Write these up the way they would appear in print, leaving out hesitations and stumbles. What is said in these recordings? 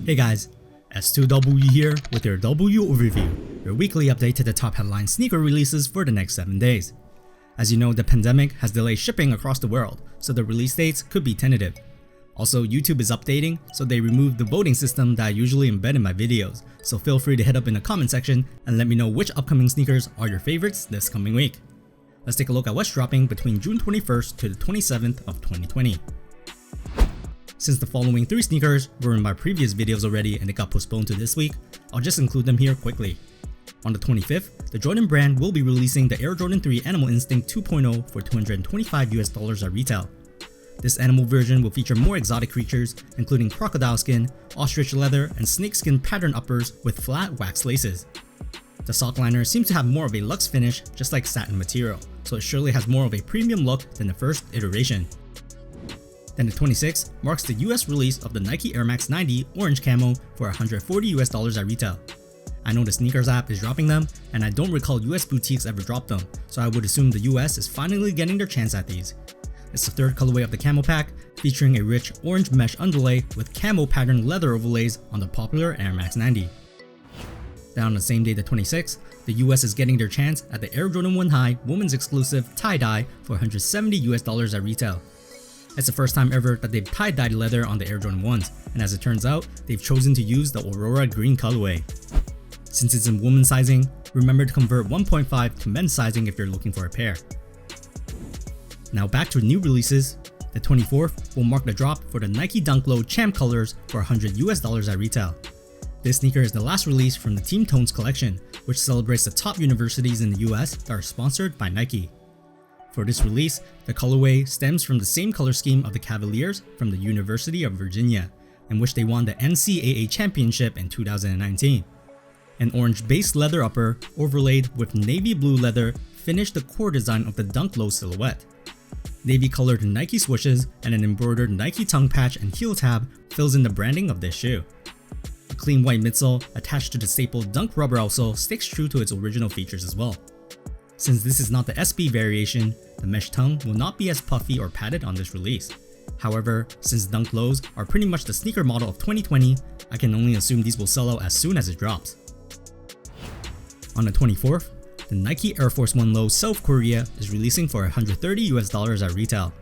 Hey guys, S2W here with your WMNS Overview, your weekly update to the top headline sneaker releases for the next 7 days. As you know, the pandemic has delayed shipping across the world, so the release dates could be tentative. Also, YouTube is updating, so they removed the voting system that I usually embed in my videos, so feel free to hit up in the comment section and let me know which upcoming sneakers are your favorites this coming week. Let's take a look at what's dropping between June 21st to the 27th of 2020. Since the following 3 sneakers were in my previous videos already and it got postponed to this week, I'll just include them here quickly. On the 25th, the Jordan brand will be releasing the Air Jordan 3 Animal Instinct 2.0 for $225 at retail. This animal version will feature more exotic creatures, including crocodile skin, ostrich leather, and snakeskin pattern uppers with flat wax laces. The sock liner seems to have more of a luxe finish, just like satin material, so it surely has more of a premium look than the first iteration. Then the 26th marks the US release of the Nike Air Max 90 Orange Camo for $140 at retail. I know the sneakers app is dropping them, and I don't recall US boutiques ever dropped them, so I would assume the US is finally getting their chance at these. It's the third colorway of the camo pack, featuring a rich orange mesh underlay with camo patterned leather overlays on the popular Air Max 90. Then on the same day, the 26th, the US is getting their chance at the Air Jordan 1 High women's exclusive tie-dye for $170 at retail. It's the first time ever that they've tie-dyed leather on the Air Jordan 1s, and as it turns out, they've chosen to use the Aurora green colorway. Since it's in women's sizing, remember to convert 1.5 to men's sizing if you're looking for a pair. Now back to new releases. The 24th will mark the drop for the Nike Dunk Low Champ colors for $100 at retail. This sneaker is the last release from the Team Tones collection, which celebrates the top universities in the US that are sponsored by Nike. For this release, the colorway stems from the same color scheme of the Cavaliers from the University of Virginia, in which they won the NCAA championship in 2019. An orange-based leather upper overlaid with navy blue leather finished the core design of the Dunk Low silhouette. Navy-colored Nike swooshes and an embroidered Nike tongue patch and heel tab fills in the branding of this shoe. A clean white midsole attached to the staple Dunk rubber outsole sticks true to its original features as well. Since this is not the SB variation, the mesh tongue will not be as puffy or padded on this release. However, since Dunk Lows are pretty much the sneaker model of 2020, I can only assume these will sell out as soon as it drops. On the 24th, the Nike Air Force 1 Low South Korea is releasing for $130 at retail.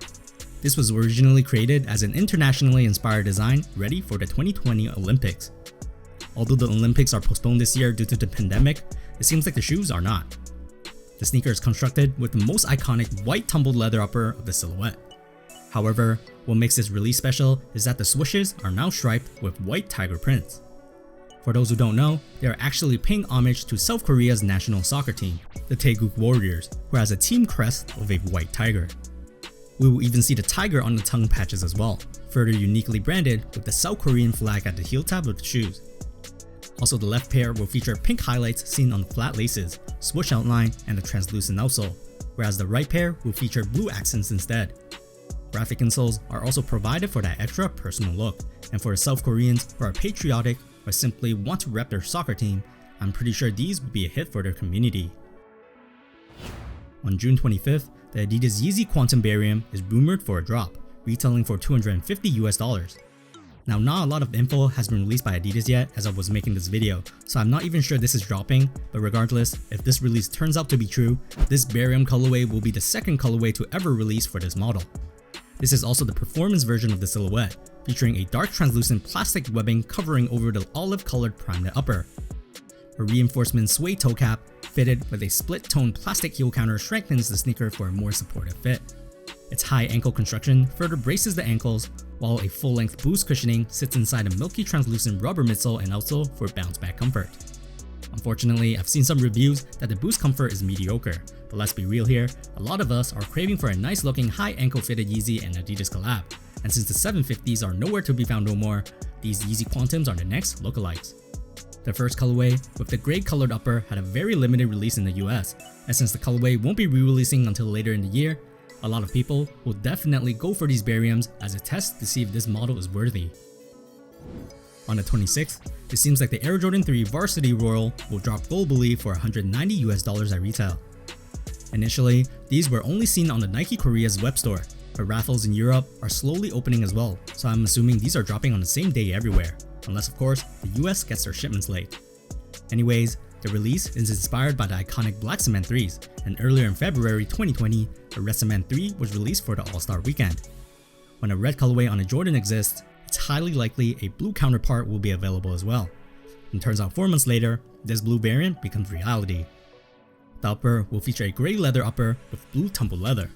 This was originally created as an internationally inspired design ready for the 2020 Olympics. Although the Olympics are postponed this year due to the pandemic, it seems like the shoes are not. The sneaker is constructed with the most iconic white tumbled leather upper of the silhouette. However, what makes this release special is that the swooshes are now striped with white tiger prints. For those who don't know, they are actually paying homage to South Korea's national soccer team, the Taeguk Warriors, who has a team crest of a white tiger. We will even see the tiger on the tongue patches as well, further uniquely branded with the South Korean flag at the heel tab of the shoes. Also, the left pair will feature pink highlights seen on the flat laces, swoosh outline, and the translucent outsole, whereas the right pair will feature blue accents instead. Graphic insoles are also provided for that extra personal look, and for the South Koreans who are patriotic or simply want to rep their soccer team, I'm pretty sure these would be a hit for their community. On June 25th, the Adidas Yeezy Quantum Barium is rumored for a drop, retailing for $250. Now, not a lot of info has been released by Adidas yet as I was making this video, so I'm not even sure this is dropping, but regardless, if this release turns out to be true, this Barium colorway will be the second colorway to ever release for this model. This is also the performance version of the silhouette, featuring a dark translucent plastic webbing covering over the olive-colored prime upper. A reinforcement suede toe cap fitted with a split-tone plastic heel counter strengthens the sneaker for a more supportive fit. Its high ankle construction further braces the ankles, while a full-length boost cushioning sits inside a milky translucent rubber midsole and outsole for bounce-back comfort. Unfortunately, I've seen some reviews that the boost comfort is mediocre, but let's be real here, a lot of us are craving for a nice-looking high ankle fitted Yeezy and Adidas collab, and since the 750s are nowhere to be found no more, these Yeezy Quantums are the next lookalikes. The first colorway, with the gray colored upper, had a very limited release in the US, and since the colorway won't be re-releasing until later in the year, a lot of people will definitely go for these Bariums as a test to see if this model is worthy. On the 26th, it seems like the Air Jordan 3 Varsity Royal will drop globally for $190 at retail. Initially, these were only seen on the Nike Korea's web store, but raffles in Europe are slowly opening as well, so I'm assuming these are dropping on the same day everywhere. unless of course the US gets their shipments late. Anyways, the release is inspired by the iconic black cement 3s, and earlier in February 2020, the red cement 3 was released for the All-Star weekend. When a red colorway on a Jordan exists, it's highly likely a blue counterpart will be available as well. And turns out 4 months later, this blue variant becomes reality. The upper will feature a grey leather upper with blue tumbled leather.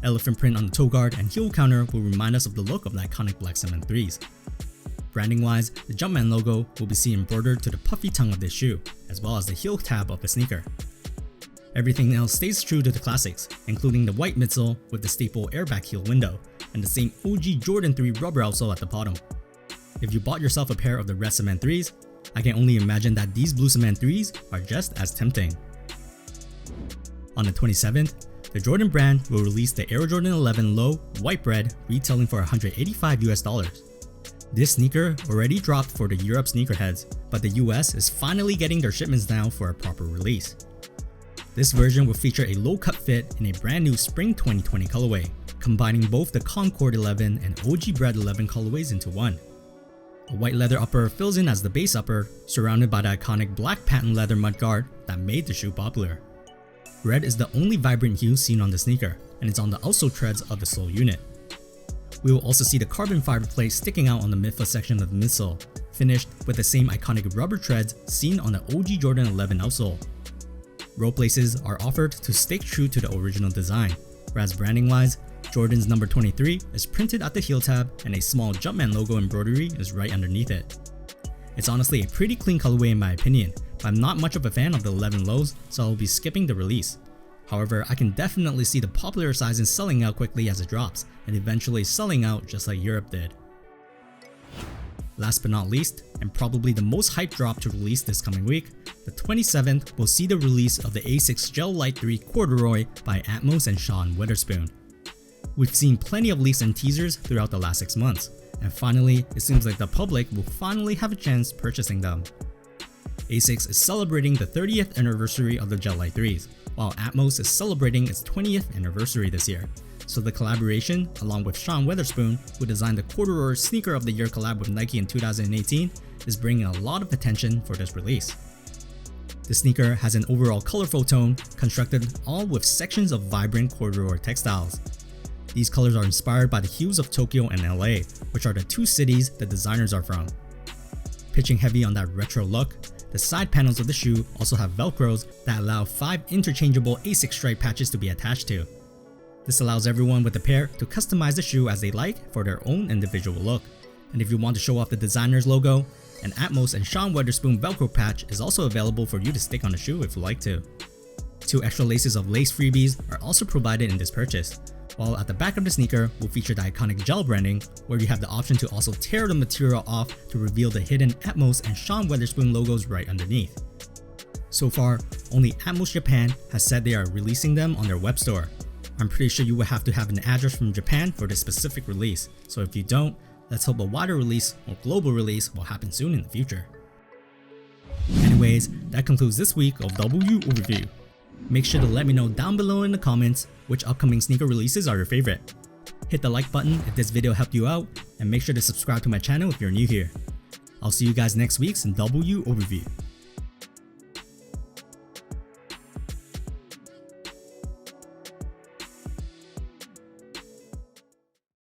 Elephant print on the toe guard and heel counter will remind us of the look of the iconic black cement 3s. Branding wise, the Jumpman logo will be seen embroidered to the puffy tongue of this shoe, as well as the heel tab of the sneaker. Everything else stays true to the classics, including the white midsole with the staple airbag heel window, and the same OG Jordan 3 rubber outsole at the bottom. If you bought yourself a pair of the red cement 3s, I can only imagine that these blue cement 3s are just as tempting. On the 27th, the Jordan brand will release the Air Jordan 11 Low White Bred, retailing for $185 US. This sneaker already dropped for the Europe sneakerheads, but the US is finally getting their shipments down for a proper release. This version will feature a low-cut fit in a brand new Spring 2020 colorway, combining both the Concord 11 and OG Bred 11 colorways into one. A white leather upper fills in as the base upper, surrounded by the iconic black patent leather mudguard that made the shoe popular. Red is the only vibrant hue seen on the sneaker, and it's on the outsole treads of the sole unit. We will also see the carbon fiber plate sticking out on the midfoot section of the midsole, finished with the same iconic rubber treads seen on the OG Jordan 11 outsole. Rope laces are offered to stay true to the original design, whereas branding wise, Jordan's number 23 is printed at the heel tab and a small Jumpman logo embroidery is right underneath it. It's honestly a pretty clean colorway in my opinion, but I'm not much of a fan of the 11 lows, so I'll be skipping the release. However, I can definitely see the popular sizes selling out quickly as it drops, and eventually selling out just like Europe did. Last but not least, and probably the most hyped drop to release this coming week, the 27th will see the release of the ASICS Gel-Lyte 3 Corduroy by Atmos and Sean Weatherspoon. We've seen plenty of leaks and teasers throughout the last 6 months, and finally, it seems like the public will finally have a chance purchasing them. ASICS is celebrating the 30th anniversary of the Gel-Lyte 3s, while Atmos is celebrating its 20th anniversary this year. So the collaboration, along with Sean Weatherspoon, who designed the CORDUROY Sneaker of the Year collab with Nike in 2018, is bringing a lot of attention for this release. The sneaker has an overall colorful tone, constructed all with sections of vibrant corduroy textiles. These colors are inspired by the hues of Tokyo and LA, which are the two cities the designers are from. Pitching heavy on that retro look, the side panels of the shoe also have velcros that allow 5 interchangeable ASICS stripe patches to be attached to. This allows everyone with the pair to customize the shoe as they like for their own individual look. And if you want to show off the designer's logo, an Atmos and Sean Weatherspoon velcro patch is also available for you to stick on the shoe if you like to. 2 extra laces of lace freebies are also provided in this purchase, while at the back of the sneaker will feature the iconic gel branding, where you have the option to also tear the material off to reveal the hidden Atmos and Sean Weatherspoon logos right underneath. So far, only Atmos Japan has said they are releasing them on their web store. I'm pretty sure you will have to have an address from Japan for this specific release, so if you don't, let's hope a wider release or global release will happen soon in the future. Anyways, that concludes this week of WU Overview. Make sure to let me know down below in the comments which upcoming sneaker releases are your favorite. Hit the like button if this video helped you out, and make sure to subscribe to my channel if you're new here. I'll see you guys next week's WU Overview.